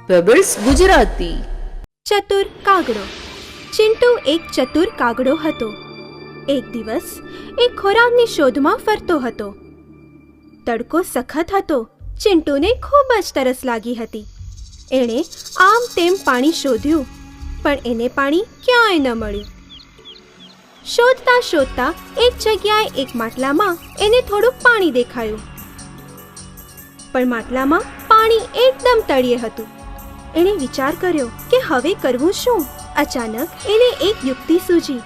Pebbles Gujarati. ચતુર કાગડો. ચિંટુ એક ચતુર કાગડો હતો. એક દિવસ એ ખોરાકની શોધમાં ફરતો હતો. તડકો સખત હતો. ચિંટુને ખૂબ જ તરસ લાગી હતી. એણે આમ તેમ પાણી શોધ્યું, પણ એને પાણી ક્યાંય ન મળ્યું. શોધતા શોધતા એક જગ્યાએ એક માટલામાં એને થોડુંક પાણી દેખાયું, પણ માટલામાં પાણી એકદમ તળિયે હતું. એણે વિચાર કર્યો કે હવે કરવું શું? અચાનક એને એક યુક્તિ સૂજી.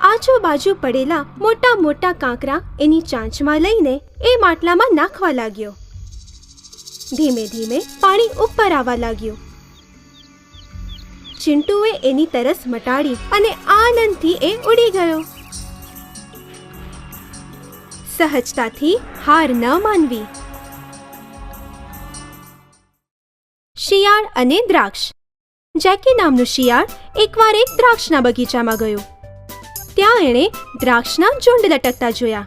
આજુબાજુ પડેલા મોટા મોટા કાંકરા એની ચાંચમાં લઈને એ માટલામાં નાખવા લાગ્યો. ધીમે ધીમે પાણી ઉપર આવવા લાગ્યું. ચિંટુએ એની તરસ મટાડી અને આનંદથી એ ઉડી ગયો. સહજતાથી હાર ન માનવી. શિયાળ અને દ્રાક્ષ. જેકી નામનું શિયાળ એકવાર એક દ્રાક્ષના બગીચામાં ગયો. ત્યાં એણે દ્રાક્ષના ઝુંડ લટકતા જોયા.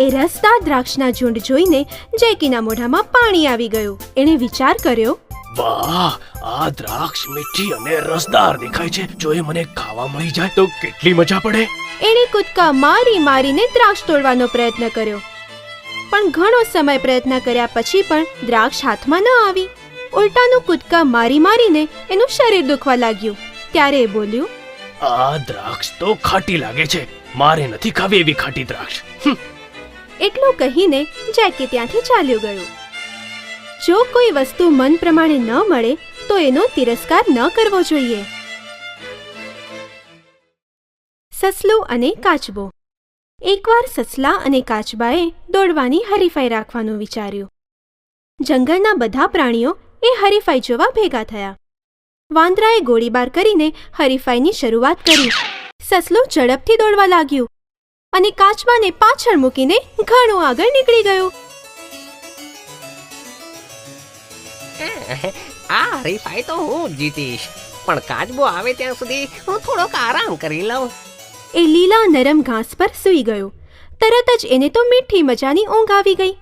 એ રસદાર દ્રાક્ષના ઝુંડ જોઈને જેકીના મોઢામાં પાણી આવી ગયું. એણે વિચાર કર્યો, વાહ, આ દ્રાક્ષ મીઠી અને રસદાર દેખાય છે. જો એ મને ખાવા મળી જાય તો કેટલી મજા પડે. એણે કૂદકા મારી મારીને દ્રાક્ષ તોડવાનો પ્રયત્ન કર્યો, પણ ઘણો સમય પ્રયત્ન કર્યા પછી પણ દ્રાક્ષ હાથમાં ન આવી. ઉલટાનું કૂદકા મારી મારીને એનું શરીર દુખવા લાગ્યું. ત્યારે એ બોલ્યું, આ દ્રાક્ષ તો ખાટી લાગે છે. મારે નથી ખાવી એવી ખાટી દ્રાક્ષ. એટલું કહીને જેકી ત્યાંથી ચાલ્યો ગયો. જો કોઈ વસ્તુ મન પ્રમાણે ન મળે તો એનો તિરસ્કાર ન કરવો જોઈએ. સસલું અને કાચબો. એકવાર સસલા અને કાચબાએ દોડવાની હરીફાઈ રાખવાનું વિચાર્યું. જંગલના બધા પ્રાણીઓ એ હરીફાઈ જોવા ભેગા થયા. વાંદરાએ ગોળીબાર કરીને હરીફાઈની શરૂઆત કરી. સસલું ઝડપથી દોડવા લાગ્યું અને કાચબાને પાછળ મૂકીને ઘણું આગળ નીકળી ગયું. આ હરીફાઈ તો હું જ જીતીશ, પણ કાચબો આવે ત્યાં સુધી હું થોડોક આરામ કરી લઉં. એ લીલા નરમ ઘાસ પર સૂઈ ગયો. તરત જ એને તો મીઠી મજાની ઊંઘ આવી ગઈ.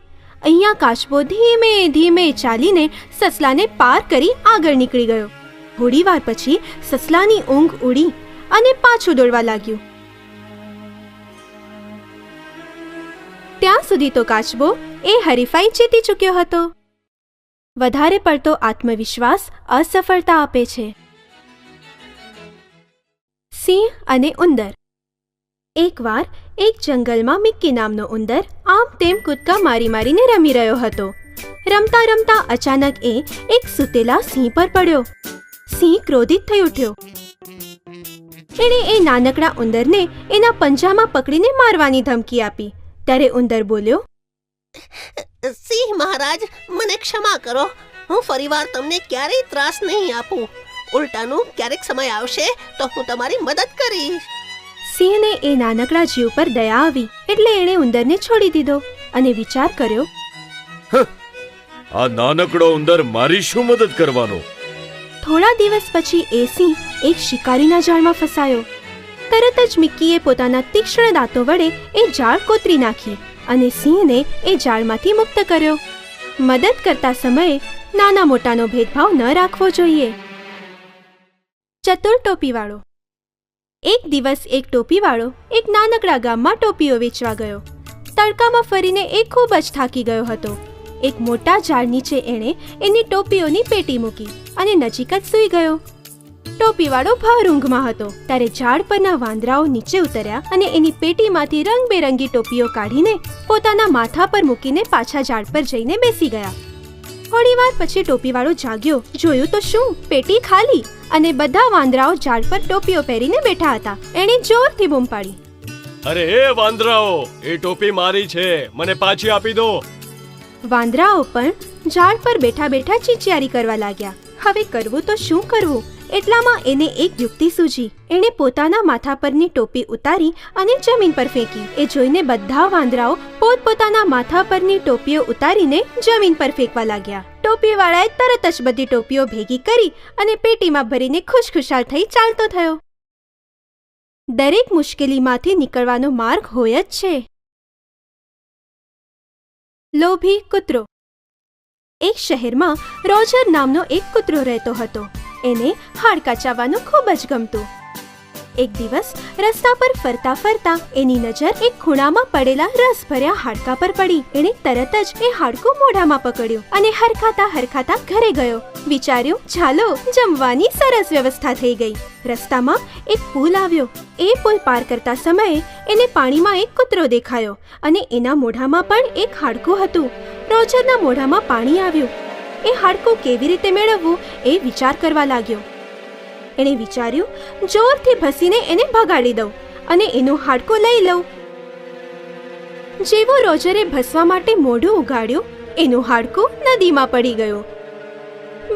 અહીંયા કાચબો ધીમે ધીમે ચાલીને સસલાને પાર કરી આગળ નીકળી ગયો. થોડી વાર પછી સસલાની ઊંઘ ઉડી અને પાછું દોડવા લાગ્યું. ત્યાં સુધી તો કાચબો એ હરીફાઈ જીતી ચૂક્યો હતો. વધારે પડતો આત્મવિશ્વાસ અસફળતા આપે છે. સિંહ અને ઉંદર. એકવાર એક જંગલમાં મિક્કી નામનો ઉંદર આમ તેમ કૂદકા મારી મારીને રમી રહ્યો હતો. રમતા રમતા અચાનક એ એક સૂતેલા સિંહ પર પડ્યો. સિંહ ક્રોધિત થઈ ઉઠ્યો. એણે એ નાનકડા ઉંદરને એના પંજામાં પકડીને મારવાની ધમકી આપી. ત્યારે ઉંદર બોલ્યો, સિંહ મહારાજ, મને ક્ષમા કરો. હું ફરીવાર તમને ક્યારેય ત્રાસ નહીં આપું. ઉલટાનું ક્યારેક સમય આવશે તો હું તમારી મદદ કરીશ. સિંહને એ નાનકડા જીવ પર દયા આવી એટલે એણે ઉંદરને છોડી દીધો અને વિચાર કર્યો, આ નાનકડો ઉંદર મારી શું મદદ કરવાનો? થોડા દિવસ પછી એ સિંહ એક શિકારીના જાળમાં ફસાયો. તરત જ મિક્કીએ પોતાના તીક્ષ્ણ દાંતો વડે એ જાળ કોતરી નાખી અને સિંહને એ જાળમાંથી મુક્ત કર્યો. મદદ કરતા સમયે નાના મોટાનો ભેદભાવ ન રાખવો જોઈએ. ચતુર ટોપીવાળો. એક દિવસ એક ટોપીવાળો એક નાનકડા ગામમાં ટોપીઓ વેચવા ગયો. તડકામાં ફરીને એ ખૂબ જ થાકી ગયો હતો. એક મોટા ઝાડ નીચે એણે એની ટોપીઓની પેટી મૂકી અને નજીક જ સૂઈ ગયો. ટોપીવાળો ભર ઊંઘમાં હતો. ત્યારે ઝાડ પરના વાંદરાઓ નીચે ઉતર્યા અને એની પેટીમાંથી રંગબેરંગી ટોપીઓ કાઢીને પોતાના માથા પર મૂકીને પાછા ઝાડ પર જઈને બેસી ગયા. થોડી વાર પછી ટોપીવાળો જાગ્યો. જોયું તો શું, પેટી ખાલી અને બધા વાંદરાઓ ઝાડ પર ટોપીઓ પહેરીને બેઠા હતા. એણે જોરથી બૂમ પાડી, અરે એ વાંદરાઓ, એ ટોપી મારી છે, મને પાછી આપી દો. વાંદરાઓ પણ ઝાડ પર બેઠા બેઠા ચીચિયારી કરવા લાગ્યા. હવે કરવું તો શું કરવું? એટલામાં એને એક યુક્તિ સૂજી. એણે પોતાના માથા પરની ટોપી ઉતારી અને જમીન પર ફેંકી. એ જોઈને બધા વાંદરાઓ પોતપોતાના માથા પરની ટોપીઓ ઉતારીને જમીન પર ફેંકવા લાગ્યા. ટોપીવાળાએ તરત જ બધી ટોપીઓ ભેગી કરી અને પેટીમાં ભરીને ખુશખુશાલ થઈ ચાલતો થયો. દરેક મુશ્કેલીમાંથી નીકળવાનો માર્ગ હોય જ છે. લોભી કૂતરો. એક શહેરમાં રોજર નામનો એક કૂતરો રહેતો હતો. એને હાડકાં ચાવવાનું ખૂબ જ ગમતું. એક દિવસ રસ્તા પર ફરતા ફરતા એની નજર એક ખૂણામાં પડેલા રસભર્યા હાડકાં પર પડી. એણે તરત જ એ હાડકું મોઢામાં પકડ્યું અને હરખાતા હરખાતા ઘરે ગયો. વિચાર્યું, ચાલો જમવાની સરસ વ્યવસ્થા થઈ ગઈ. રસ્તામાં એક પુલ આવ્યો. એ પુલ પાર કરતા સમયે એને પાણીમાં એક કૂતરો દેખાયો અને એના મોઢામાં પણ એક હાડકું હતું. રોજરના મોઢામાં પાણી આવ્યું. એ હાડકું કેવી રીતે મેળવવું એ વિચાર કરવા લાગ્યો. એણે વિચાર્યું, જોરથી ભસીને એને ભગાડી દઉં અને એનું હાડકું લઈ લઉં. જેવો રોજરે ભસવા માટે મોઢું ઉગાડ્યું, એનું હાડકું નદીમાં પડી ગયું.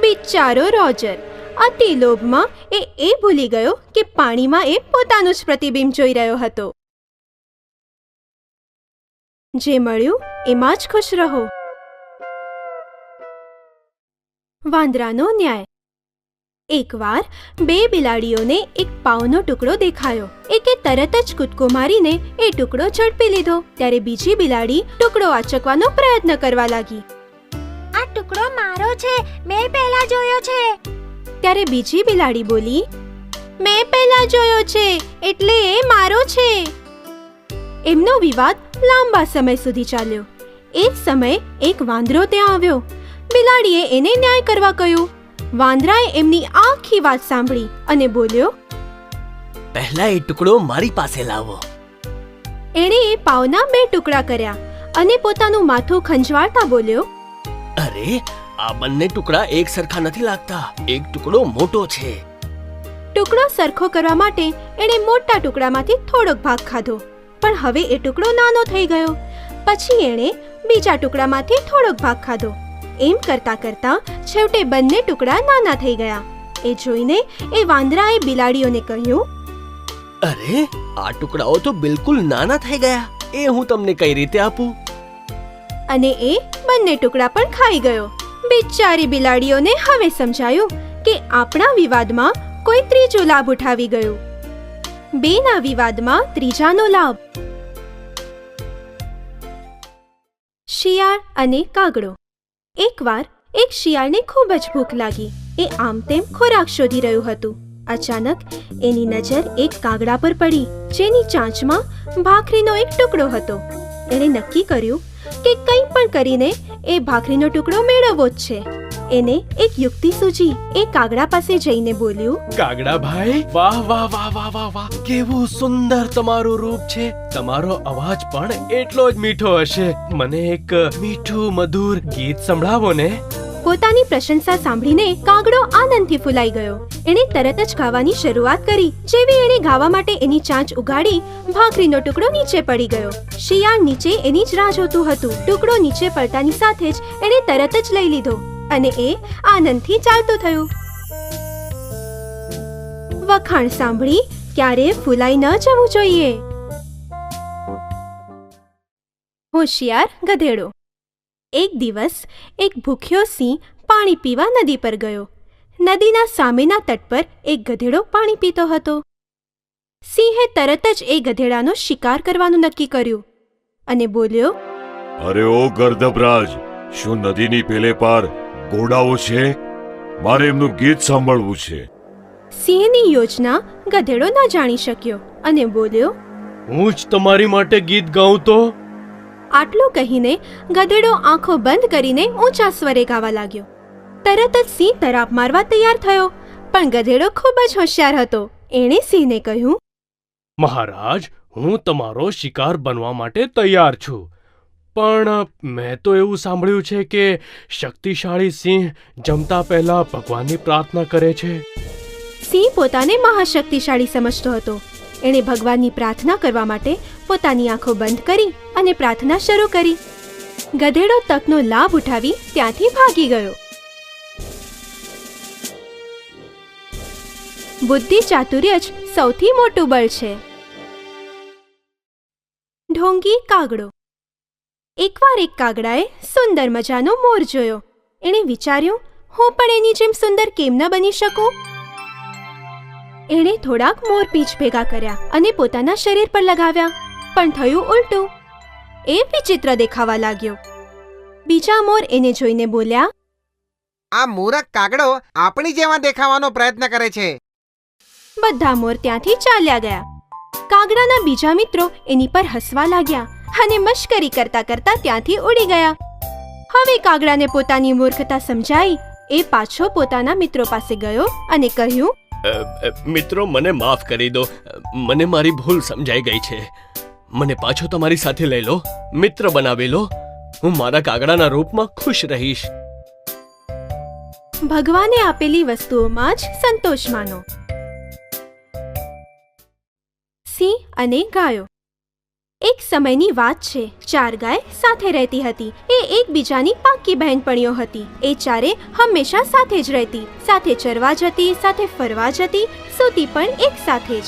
બિચારો રોજર અતિ લોભમાં એ ભૂલી ગયો કે પાણીમાં એ પોતાનું જ પ્રતિબિંબ જોઈ રહ્યો હતો. જે મળ્યું એમાં જ ખુશ રહો. વાંદરાનો ન્યાય. એકવાર બે બિલાડીઓને એક પાવનો ટુકડો દેખાયો. એકે તરત જ કૂદકો મારીને એ ટુકડો ઝડપી લીધો. ત્યારે બીજી બિલાડી ટુકડો આચકવાનો પ્રયત્ન કરવા લાગી. આ ટુકડો મારો છે, મેં પહેલા જોયો છે. ત્યારે બીજી બિલાડી બોલી, મેં પહેલા જોયો છે એટલે એ મારો છે. એમનો વિવાદ લાંબા સમય સુધી ચાલ્યો. એ જ સમયે એક વાંદરો ત્યાં આવ્યો. બિલાડીએ એને ન્યાય કરવા કહ્યું. વાંદરાએ એમની આખી વાત સાંભળી અને બોલ્યો, પહેલા એ ટુકડો મારી પાસે લાવો. એણે એ પાવના 2 ટુકડા કર્યા અને પોતાનું માથું ખંજવાળતા બોલ્યો, અરે, આ બંને ટુકડા એક સરખા નથી લાગતા. એક ટુકડો મોટો છે. ટુકડો સરખો કરવા માટે એણે મોટા ટુકડામાંથી થોડોક ભાગ ખાધો, પણ હવે એ ટુકડો નાનો થઈ ગયો. પછી એણે બીજા ટુકડામાંથી થોડોક ભાગ ખાધો. એમ કરતા કરતા છેવટે બંને ટુકડા નાના થઈ ગયા. એ જોઈને એ વાંદરાએ બિલાડીઓને કહ્યું, અરે, આ ટુકડાઓ તો બિલકુલ નાના થઈ ગયા. એ હું તમને કઈ રીતે આપું? અને એ બંને ટુકડા પણ ખાઈ ગયો. બિચારી બિલાડીઓને હવે સમજાયું કે આપણા વિવાદમાં કોઈ ત્રીજો લાભ ઉઠાવી ગયું. બેના વિવાદમાં ત્રીજાનો લાભ. શિયાળ અને કાગડો. એકવાર એક શિયાળને ખૂબ જ ભૂખ લાગી. એ આમ તેમ ખોરાક શોધી રહ્યું હતું. અચાનક એની નજર એક કાગડા પર પડી, જેની ચાંચમાં ભાખરીનો એક ટુકડો હતો. એણે નક્કી કર્યું કે કંઈ પણ કરીને એ ભાખરીનો ટુકડો મેળવવો જ છે. એને એક યુક્તિ સૂજી. એ કાગડા પાસે જઈને બોલ્યું, કાગડા ભાઈ, વાહ વાહ વાહ વાહ વાહ વાહ, કેવું સુંદર તમારું રૂપ છે. તમારો અવાજ પણ એટલો જ મીઠો હશે. મને એક મીઠું મધુર ગીત સંભળાવો ને. પોતાની પ્રશંસા સાંભળીને કાગડો આનંદથી ફૂલાઈ ગયો. એણે તરત જ ગાવાની શરૂઆત કરી. જેવી એણે ગાવા માટે એની ચાંચ ઉગાડી, ભાખરીનો ટુકડો નીચે પડી ગયો. શિયાળ નીચે એની જ રાહ જોતું હતું. ટુકડો નીચે પડતાની સાથે જ એણે તરત જ લઈ લીધો અને એ આનંદથી ચાલતું થયું. વખાણ સાંભળી ક્યારે ફૂલાઈ ન જવું જોઈએ. હોશિયાર ગધેડો. એક દિવસ એક ભૂખ્યો સિંહ પાણી પીવા નદી પર ગયો. નદીના સામેના તટ પર એક ગધેડો પાણી પીતો હતો. સિંહે તરત જ એ ગધેડાનો શિકાર કરવાનું નક્કી કર્યું અને બોલ્યો, અરે ઓ ગર્દભરાજ, શું નદીની પેલે પાર ઘોડાઓ છે? મારે એમનું ગીત સાંભળવું છે. સિંહની યોજના ગધેડો ન જાણી શક્યો અને બોલ્યો, હું જ તમારી માટે ગીત ગાઉં તો? આટલું કહીને ગધેડો આંખો બંધ કરીને ઊંચા સ્વરે ગાવા લાગ્યો. તરત જ સિંહ તરાપ મારવા તૈયાર થયો, પણ ગધેડો ખૂબ જ હોશિયાર હતો. એણે સિંહને કહ્યું, મહારાજ, હું તમારો શિકાર બનવા માટે તૈયાર છું, પણ મેં તો એવું સાંભળ્યું છે કે શક્તિશાળી સિંહ જમતા પહેલા ભગવાનની પ્રાર્થના કરે છે. સિંહ પોતાને મહાશક્તિશાળી સમજતો હતો. એણે ભગવાનની પ્રાર્થના કરવા માટે પોતાની આંખો બંધ કરી અને પ્રાર્થના શરૂ કરી. ગધેડો તકનો લાભ ઉઠાવી ત્યાંથી ભાગી ગયો. બુદ્ધિ ચાતુર્ય જ સૌથી મોટું બળ છે. ઢોંગી કાગડો. એકવાર એક કાગડાએ સુંદર મજાનો મોર જોયો. એણે વિચાર્યું, હું પણ એની જેમ સુંદર કેમ ન બની શકું? એણે થોડાક મોરપીંછ ભેગા કર્યા અને પોતાના શરીર પર લગાવ્યા, પણ થયું ઉલટું. એ વિચિત્ર દેખાવા લાગ્યો. બીજા મોર એને જોઈને બોલ્યા, આ મૂરખ કાગડો આપણી જેવા દેખાવાનો પ્રયત્ન કરે છે. બધા મોર ત્યાંથી ચાલ્યા ગયા. કાગડાના બીજા મિત્રો એની પર હસવા લાગ્યા અને મશ્કરી કરતા કરતા ત્યાંથી ઉડી ગયા. હવે કાગડાને પોતાની મૂર્ખતા સમજાઈ એ પાછો પોતાના મિત્રો પાસે ગયો અને કહ્યું, મિત્રો, મને માફ કરી દો. મને મારી ભૂલ સમજાઈ ગઈ છે. મને પાછો તમારી સાથે લઈ લો, મિત્ર બનાવી લો. હું મારા કાગડાના રૂપમાં ખુશ રહીશ. ભગવાને આપેલી વસ્તુઓમાં જ સંતોષ માનો. સિંહ અને ગાયો. એક સમયની વાત છે. 4 ગાય સાથે રહેતી હતી. એ એકબીજાની પાક્કી બહેનપણીઓ હતી. એ ચારે હંમેશા સાથે જ રહેતી, સાથે ચરવા જતી, સાથે ફરવા જતી, સૂતી પણ એક સાથે જ.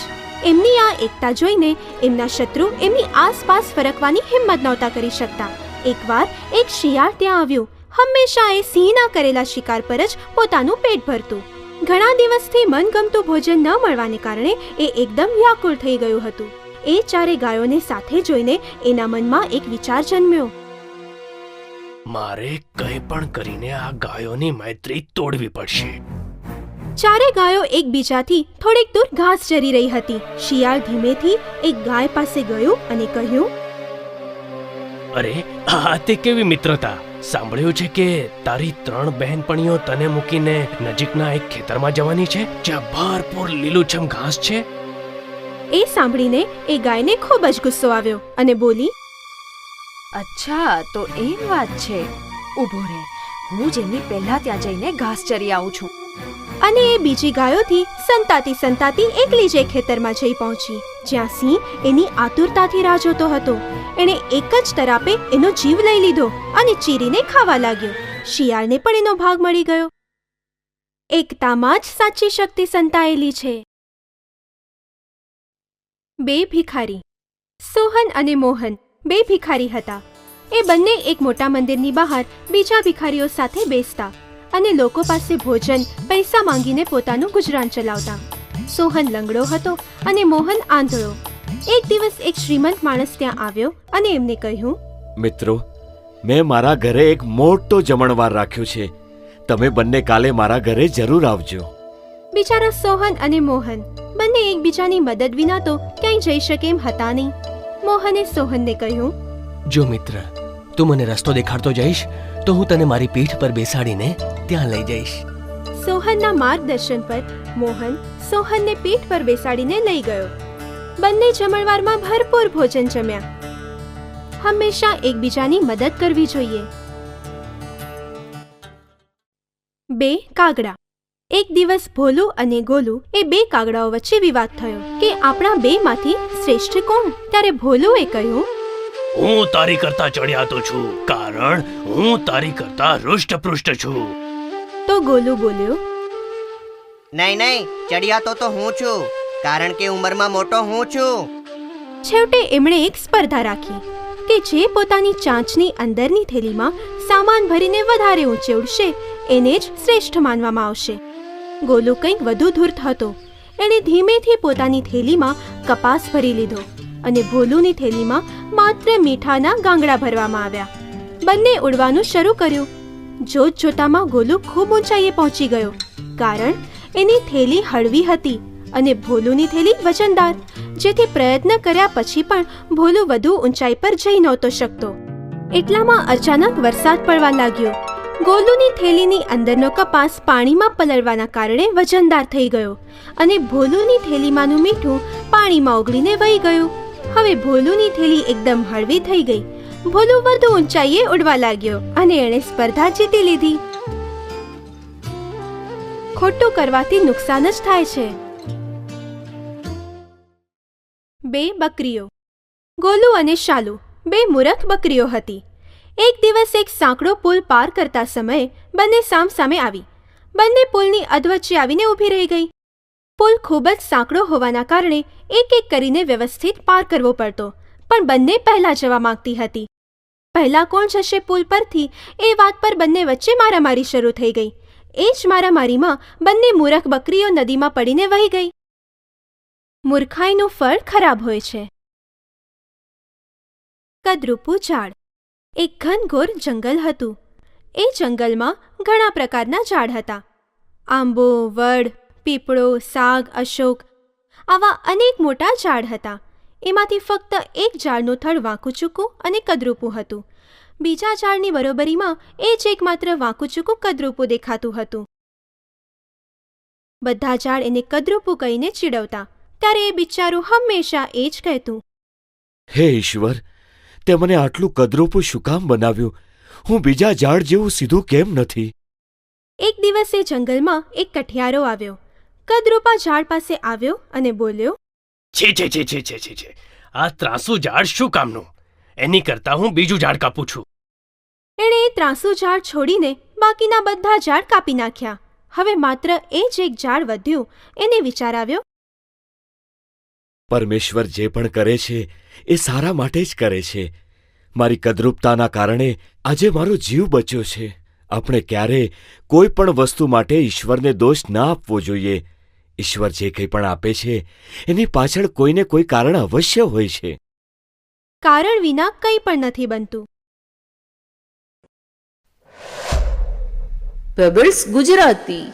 એમની આ એકતા જોઈને એમના શત્રુ એમની આસપાસ ફરકવાની હિંમત નહોતા કરી શકતા. એકવાર એક શિયાળ ત્યાં આવ્યું. હંમેશા એ સિંહના કરેલા શિકાર પર જ પોતાનું પેટ ભરતું. ઘણા દિવસથી મનગમતું ભોજન ન મળવાને કારણે એ એકદમ વ્યાકુળ થઈ ગયું હતું. એ ચારે ગાયોને સાથે જોઈને એના મનમાં એક વિચાર જન્મ્યો. મારે કંઈ પણ કરીને આ ગાયોની મૈત્રી તોડવી પડશે. ચારે ગાયો એકબીજાથી થોડીક દૂર ઘાસ ચરી રહી હતી. શિયાળ ધીમેથી એક ગાય પાસે ગયું અને કહ્યું, અરે, આ તે કેવી મિત્રતા! સાંભળ્યું છે કે તારી 3 બહેનપણીઓ તને મૂકીને નજીકના એક ખેતરમાં જવાની છે જ્યાં ભરપૂર લીલુંછમ ઘાસ છે. એ સાંભળીને એ ગાયને ખૂબ જ ગુસ્સો આવ્યો અને બોલી, અચ્છા, તો એમ વાત છે. ઊભો રહે, હું જેમની પહેલા ત્યાં જઈને ઘાસ ચરી આવું છું. અને એ બીજી ગાયોથી સંતાતી સંતાતી એકલી જ એક ખેતરમાં જઈ પહોંચી જ્યાં સિંહ એની આતુરતાથી રાહ જોતો હતો. એણે એક જ તરાપે એનો જીવ લઈ લીધો અને ચીરીને ખાવા લાગ્યો. શિયાળને પણ એનો ભાગ મળી ગયો. એકતામાં જ સાચી શક્તિ સંતાયેલી છે. 2 ભિખારી. સોહન અને મોહન 2 ભિખારી હતા. એ બંને એક મોટા મંદિરની બહાર બીજા ભિખારીઓ સાથે બેસતા અને લોકો પાસે ભોજન, પૈસા માંગીને પોતાનું ગુજરાન ચલાવતા. સોહન લંગડો હતો અને મોહન આંધળો. એક દિવસ એક શ્રીમંત માણસ ત્યાં આવ્યો અને એમને કહ્યું, મિત્રો, મેં મારા ઘરે એક મોટો જમણવાર રાખ્યો છે. તમે બંને કાલે મારા ઘરે જરૂર આવજો. બિચારા સોહન અને મોહન બંને એકબીજાની મદદ વિના તો ક્યાંય જઈ શકે એમ હતા નહીં. મોહને સોહનને કહ્યું, જો મિત્ર, તું મને રસ્તો દેખાડતો જઈશ તો હું તને મારી પીઠ પર બેસાડીને ત્યાં લઈ જઈશ. સોહનના માર્ગદર્શન પર મોહન સોહનને પીઠ પર બેસાડીને લઈ ગયો. બંને જમણવારમાં ભરપૂર ભોજન જમ્યા. હંમેશા એકબીજાની મદદ કરવી જોઈએ. 2 કાગડા. એક દિવસ ભોલું અને ગોલું એ 2 કાગડાઓ વચ્ચે વિવાદ થયો કે આપણા 2માંથી શ્રેષ્ઠ કોણ. ત્યારે ભોલુએ કહ્યું, હું તારી કરતા ચડિયાતો છું, કારણ હું તારી કરતા હૃષ્ટપૃષ્ટ છું. તો ગોલું બોલ્યો, નહીં નહીં, ચડિયાતો તો હું છું, કારણ કે ઉંમરમાં મોટો હું છું. છેવટે એમણે એક સ્પર્ધા રાખી કે જે પોતાની ચાંચની અંદરની થેલીમાં સામાન ભરીને વધારે ઊંચે ઉડશે એને જ શ્રેષ્ઠ માનવામાં આવશે. ગોલુ કંઈક વધુ ધૂર્ત હતો. એણે ધીમેથી પોતાની થેલીમાં કપાસ ભરી લીધો અને ભોલુની થેલીમાં માત્ર મીઠાના ગાંગડા ભરવામાં આવ્યા. બંને ઉડવાનું શરૂ કર્યું. જોત જોતામાં ગોલુ ખૂબ ઊંચાઈએ પહોંચી ગયો, કારણ એની થેલી હળવી હતી અને ભોલુની થેલી વજનદાર, જેથી પ્રયત્ન કર્યા પછી પણ ભોલુ વધુ ઊંચાઈ પર જઈ નહોતો શકતો. એટલામાં અચાનક વરસાદ પડવા લાગ્યો. ગોલુની થેલીની અંદરનો કપાસ પાણીમાં પલળવાના કારણે વજનદાર થઈ ગયો અને ભોલુની થેલીમાંનું મીઠું પાણીમાં ઓગળીને વહી ગયું. હવે ભોલુની થેલી એકદમ હળવી થઈ ગઈ. ભોલુ વધુ ઊંચાઈએ ઉડવા લાગ્યો અને એણે સ્પર્ધા જીતી લીધી. ખોટું કરવાથી નુકસાન જ થાય છે. 2 બકરીઓ. ગોલુ અને શાલુ 2 મૂરખ બકરીઓ હતી. એક દિવસ એક સાંકડો પુલ પાર કરતા સમયે બંને સામસામે આવી. બંને પુલની અધવચ્ચે આવીને ઊભી રહી ગઈ. પુલ ખૂબ જ સાંકડો હોવાના કારણે એક એક કરીને વ્યવસ્થિત પાર કરવો પડતો, પણ બંને પહેલા જવા માંગતી હતી. પહેલા કોણ જશે પુલ પરથી એ વાત પર બંને વચ્ચે મારામારી શરૂ થઈ ગઈ. એ જ મારામારીમાં બંને મૂરખ બકરીઓ નદીમાં પડીને વહી ગઈ. મૂર્ખાઈનું ફળ ખરાબ હોય છે. કદરૂપું ઝાડ. એક ઘનઘોર જંગલ હતું. એ જંગલમાં ઘણા પ્રકારના ઝાડ હતા. આંબો, વડ, પીપળો, સાગ, અશોક આવા અનેક મોટા ઝાડ હતા. એમાંથી ફક્ત એક ઝાડનું થડ વાંકું ચૂકું અને કદરૂપું હતું. બીજા ઝાડની બરોબરીમાં એ જ એકમાત્ર વાંકું ચૂકું કદરૂપું દેખાતું હતું. બધા ઝાડ એને કદરૂપું કહીને ચીડવતા. ત્યારે એ બિચારું હંમેશા એ જ કહેતું, હે ઈશ્વર, તે મને આટલું કદરૂપું શું કામ બનાવ્યું? હું બીજા ઝાડ જેવું સીધું કેમ નથી? એક દિવસ એ જંગલમાં એક કઠિયારો આવ્યો. કદરૂપા ઝાડ પાસે આવ્યો અને બોલ્યો, છે છે છે છે છે છે છે આ ત્રાસુ ઝાડ શું કામનું? એની કરતાં હું બીજું ઝાડ કાપું છું. એણે એ ત્રાસુ ઝાડ છોડીને બાકીના બધા ઝાડ કાપી નાખ્યા. હવે માત્ર એ જ એક ઝાડ વધ્યું. એને વિચાર આવ્યો, પરમેશ્વર જે પણ કરે છે એ સારા માટે જ કરે છે. મારી કદરૂપતાના કારણે આજે મારો જીવ બચ્યો છે. આપણે ક્યારેય કોઈ પણ વસ્તુ માટે ઈશ્વરને દોષ ના આપવો જોઈએ. ઈશ્વર જે કંઈ પણ આપે છે એની પાછળ કોઈને કોઈ કારણ અવશ્ય હોય છે. કારણ વિના કંઈ પણ નથી બનતું. પેબલ્સ ગુજરાતી